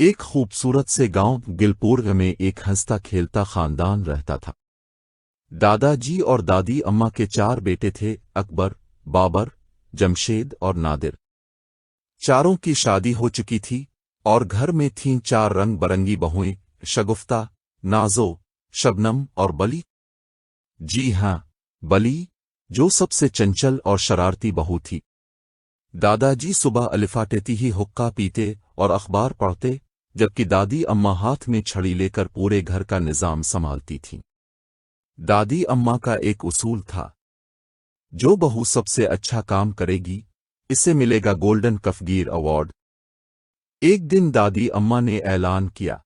एक खूबसूरत से गांव गिलपुर में एक हंसता खेलता खानदान रहता था। दादाजी और दादी अम्मा के 4 बेटे थे, अकबर, बाबर, जमशेद और नादिर। चारों की शादी हो चुकी थी और घर में थीं 4 रंग बरंगी बहुएं, शगुफ्ता, नाजो, शबनम और बली। जी हां, बली, जो सबसे चंचल और शरारती बहू थी। दादाजी सुबह अलिफाटेती ही हुक्का पीते और अखबार पढ़ते, जबकि दादी अम्मा हाथ में छड़ी लेकर पूरे घर का निजाम संभालती थीं। दादी अम्मा का एक उसूल था, जो बहू सबसे अच्छा काम करेगी, इसे मिलेगा गोल्डन कफगीर अवार्ड। एक दिन दादी अम्मा ने ऐलान किया,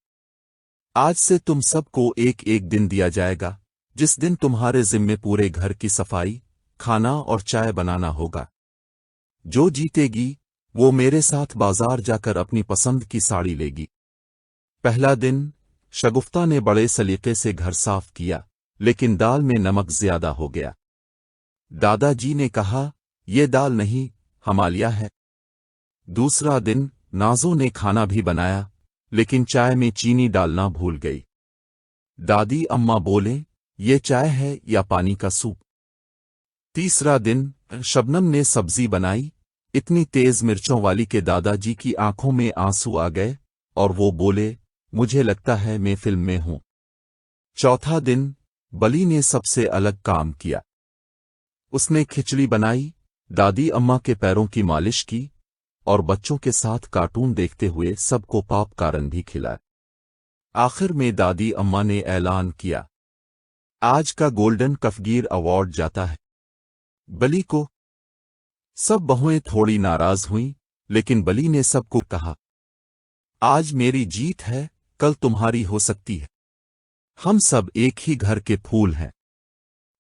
आज से तुम सबको एक एक दिन दिया जाएगा, जिस दिन तुम्हारे जिम्मे पूरे घर की सफाई, खाना और चाय बनाना होगा। जो जीतेगी वो मेरे साथ बाजार जाकर अपनी पसंद की साड़ी लेगी। पहला दिन शगुफ्ता ने बड़े सलीके से घर साफ किया, लेकिन दाल में नमक ज्यादा हो गया। दादाजी ने कहा, ये दाल नहीं, हमालिया है। दूसरा दिन नाजो ने खाना भी बनाया, लेकिन चाय में चीनी डालना भूल गई। दादी अम्मा बोले, ये चाय है या पानी का सूप। तीसरा दिन शबनम ने सब्जी बनाई, इतनी तेज मिर्चों वाली के दादाजी की आंखों में आंसू आ गए और वो बोले, मुझे लगता है मैं फिल्म में हूं। चौथा दिन बली ने सबसे अलग काम किया। उसने खिचड़ी बनाई, दादी अम्मा के पैरों की मालिश की और बच्चों के साथ कार्टून देखते हुए सबको पॉपकॉर्न भी खिलाया। आखिर में दादी अम्मा ने ऐलान किया, आज का गोल्डन कफगीर अवार्ड जाता है बली को। सब बहुएं थोड़ी नाराज हुईं, लेकिन बली ने सबको कहा, आज मेरी जीत है, कल तुम्हारी हो सकती है। हम सब एक ही घर के फूल हैं।